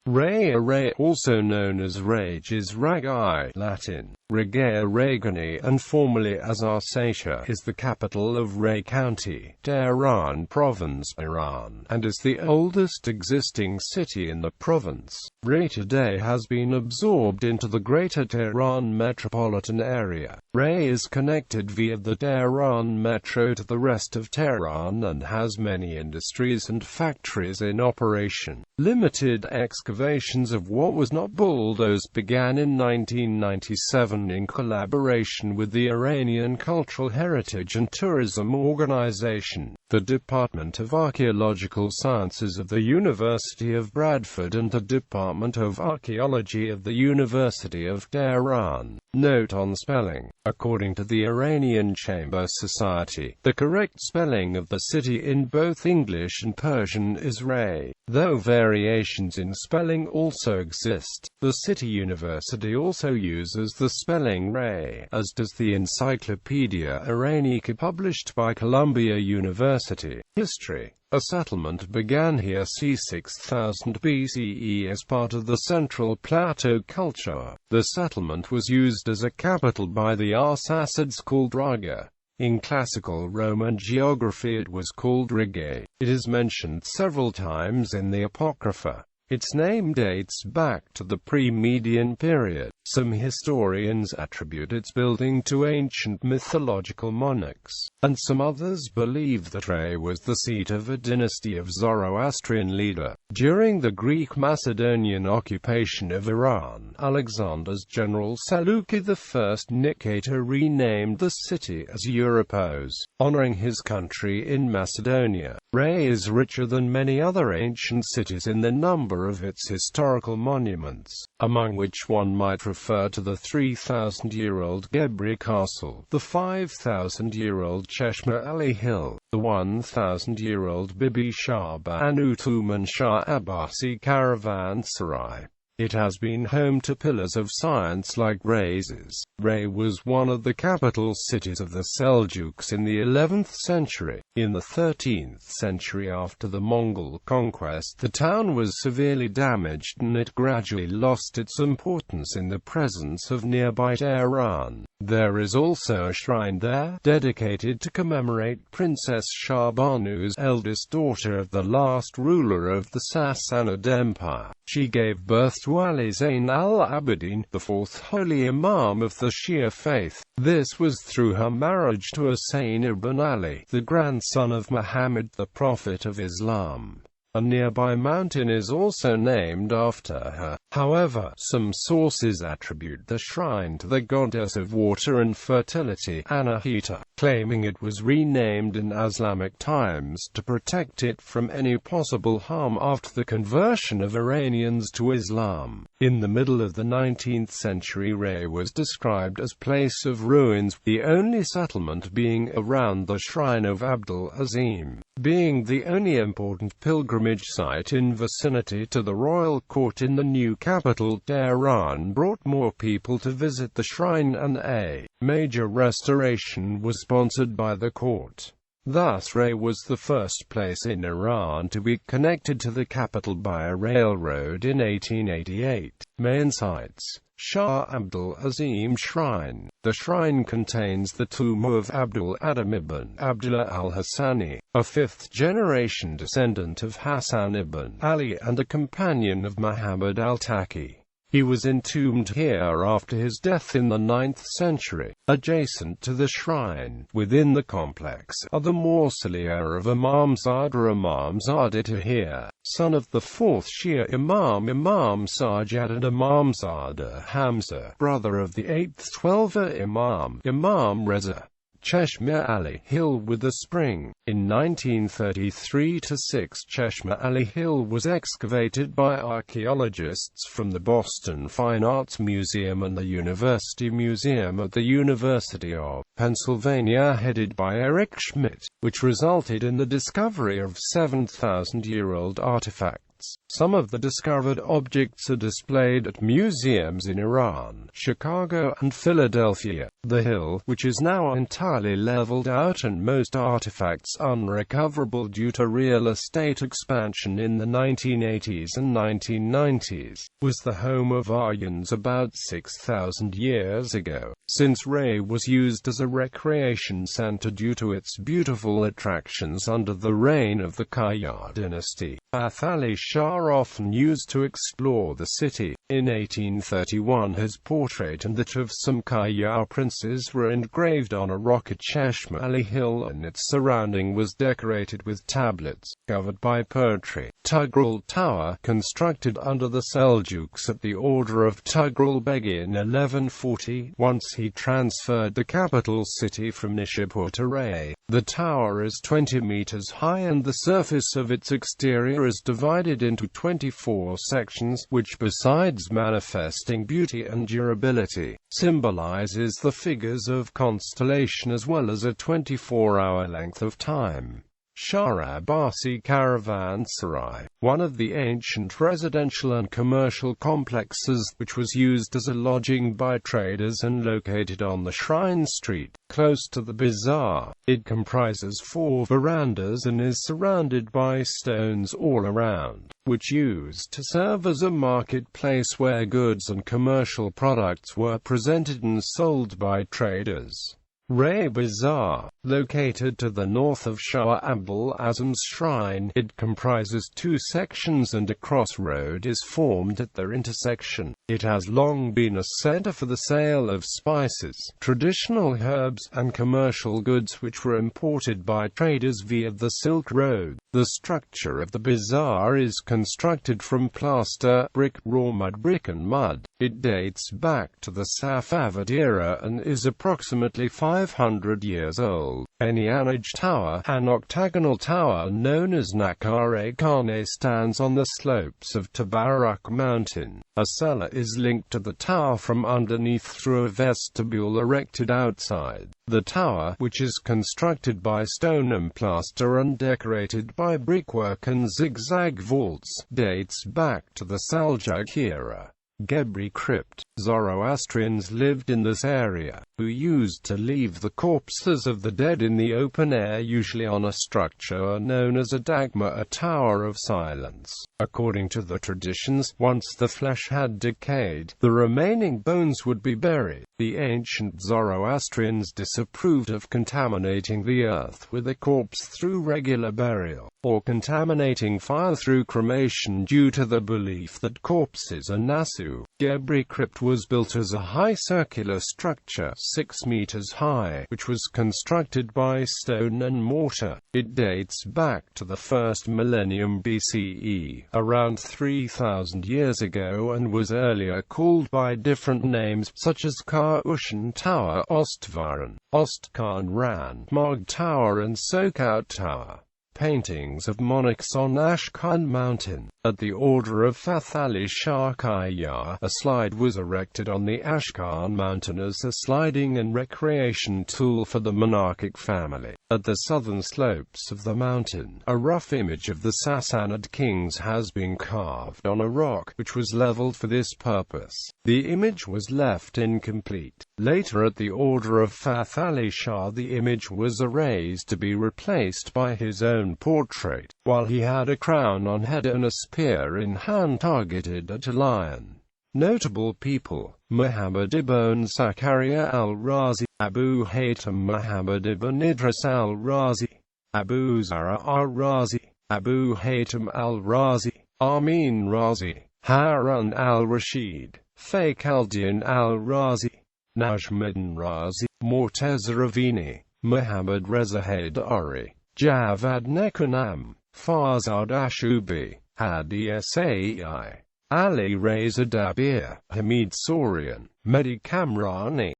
Rey, also known as Rhages Rhagai, Latin, Rhagai Rhaganae, and formerly as Arsacia, is the capital of Rey County, Tehran Province, Iran, and is the oldest existing city in the province. Rey today has been absorbed into the Greater Tehran metropolitan area. Rey is connected via the Tehran Metro to the rest of Tehran and has many industries and factories in operation. Limited excavations of what was not bulldozed began in 1997 in collaboration with the Iranian Cultural Heritage and Tourism Organization, the Department of Archaeological Sciences of the University of Bradford and the Department of Archaeology of the University of Tehran. Note on spelling. According to the Iranian Chamber Society, the correct spelling of the city in both English and Persian is Rey, though variations in spelling also exist. The city university also uses the spelling Rey, as does the Encyclopedia Iranica published by Columbia University. History. A settlement began here c. 6000 BCE as part of the Central Plateau culture. The settlement was used as a capital by the Arsacids called Rhagae. In classical Roman geography it was called Rhagae. It is mentioned several times in the Apocrypha. Its name dates back to the pre-Median period. Some historians attribute its building to ancient mythological monarchs, and some others believe that Rey was the seat of a dynasty of Zoroastrian leader. During the Greek Macedonian occupation of Iran, Alexander's general Seleucus I Nicator renamed the city as Europos, honoring his country in Macedonia. Rey is richer than many other ancient cities in the number of its historical monuments, among which one might refer to the 3,000-year-old Gebri Castle, the 5,000-year-old Cheshma Ali Hill, the 1,000-year-old Bibi Shah Banu Tuman Shah Abbasi Caravanserai. It has been home to pillars of science like Rhages. Rey was one of the capital cities of the Seljuks in the 11th century. In the 13th century, after the Mongol conquest, the town was severely damaged and it gradually lost its importance in the presence of nearby Tehran. There is also a shrine there, dedicated to commemorate Princess Shah Banu's eldest daughter of the last ruler of the Sassanid Empire. She gave birth to Ali Zayn al-Abidin, the fourth holy imam of the Shia faith. This was through her marriage to Hussein ibn Ali, the grandson of Muhammad, the Prophet of Islam. A nearby mountain is also named after her. However, some sources attribute the shrine to the goddess of water and fertility, Anahita, claiming it was renamed in Islamic times to protect it from any possible harm after the conversion of Iranians to Islam. In the middle of the 19th century, Rey was described as place of ruins, the only settlement being around the shrine of Abdul, Azim, being the only important pilgrimage site in vicinity to the royal court in the new capital. Tehran brought more people to visit the shrine and a major restoration was sponsored by the court. Thus Rey was the first place in Iran to be connected to the capital by a railroad in 1888. Main sites: Shah Abdul Azim Shrine. The shrine contains the tomb of Abdul Adam ibn Abdullah al-Hassani, a fifth-generation descendant of Hassan ibn Ali and a companion of Muhammad al-Taqi. He was entombed here after his death in the 9th century. Adjacent to the shrine, within the complex, are the mausolea of Imamzada Tahir, son of the fourth Shia Imam Sajjad, and Imamzada Hamza, brother of the 8th Twelver Imam Reza. Cheshma Ali Hill with a spring. In 1933–6, Cheshma Ali Hill was excavated by archaeologists from the Boston Fine Arts Museum and the University Museum at the University of Pennsylvania, headed by Eric Schmidt, which resulted in the discovery of 7,000-year-old artifacts. Some of the discovered objects are displayed at museums in Iran, Chicago, and Philadelphia. The hill, which is now entirely leveled out and most artifacts unrecoverable due to real estate expansion in the 1980s and 1990s, was the home of Aryans about 6,000 years ago. Since Ray was used as a recreation center due to its beautiful attractions under the reign of the Qajar dynasty, Fath Shah often used to explore the city. In 1831 his portrait and that of some Qajar princes were engraved on a rock at Cheshma Ali Hill, and its surrounding was decorated with tablets, covered by poetry. Tughril Tower, constructed under the Seljuks at the order of Tughril Beg in 1140, once he transferred the capital city from Nishapur to Rey. The tower is 20 meters high and the surface of its exterior is divided into 24 sections, which besides manifesting beauty and durability, symbolizes the figures of constellation as well as a 24-hour length of time. Shah Abbasi Caravanserai, one of the ancient residential and commercial complexes, which was used as a lodging by traders and located on the Shrine Street, close to the Bazaar. It comprises 4 verandas and is surrounded by stones all around, which used to serve as a marketplace where goods and commercial products were presented and sold by traders. Ray Bazaar, located to the north of Shah Abdul Azim's shrine, it comprises 2 sections and a crossroad is formed at their intersection. It has long been a center for the sale of spices, traditional herbs, and commercial goods which were imported by traders via the Silk Road. The structure of the bazaar is constructed from plaster, brick, raw mud brick and mud. It dates back to the Safavid era and is approximately 500 years old. Enianaj Tower, an octagonal tower known as Rey, stands on the slopes of Tabarak Mountain. A cellar is linked to the tower from underneath through a vestibule erected outside. The tower, which is constructed by stone and plaster and decorated by brickwork and zigzag vaults, dates back to the Seljuk era. Gebri Crypt. Zoroastrians lived in this area, who used to leave the corpses of the dead in the open air, usually on a structure known as a dagma, a tower of silence. According to the traditions, once the flesh had decayed, the remaining bones would be buried. The ancient Zoroastrians disapproved of contaminating the earth with a corpse through regular burial, or contaminating fire through cremation due to the belief that corpses are nasu. Gebri Crypt was built as a high circular structure, 6 meters high, which was constructed by stone and mortar. It dates back to the 1st millennium BCE, around 3,000 years ago, and was earlier called by different names, such as Kar-Ushan Tower, Ostvaran, Ostkhan Ran, Mog Tower and Sokout Tower. Paintings of monarchs on Ashkan Mountain. At the order of Fath Ali Shah Qajar, a slide was erected on the Ashkan Mountain as a sliding and recreation tool for the monarchic family. At the southern slopes of the mountain, a rough image of the Sassanid kings has been carved on a rock, which was leveled for this purpose. The image was left incomplete. Later, at the order of Fath Ali Shah, the image was erased to be replaced by his own portrait, while he had a crown on head and a spear in hand targeted at a lion. Notable people: Muhammad ibn Zakaria al-Razi, Abu Haytham Muhammad ibn Idris al-Razi, Abu Zara al-Razi, Abu Haytham al-Razi, Amin Razi, Harun al-Rashid, Fakhruddin al-Razi, Najmuddin Razi, Morteza Ravini, Muhammad Reza Haidari, Javad Nekanam, Farzad Ashubi, Hadi Sai, Ali Reza Dabir, Hamid Saurian, Mehdi Kamrani.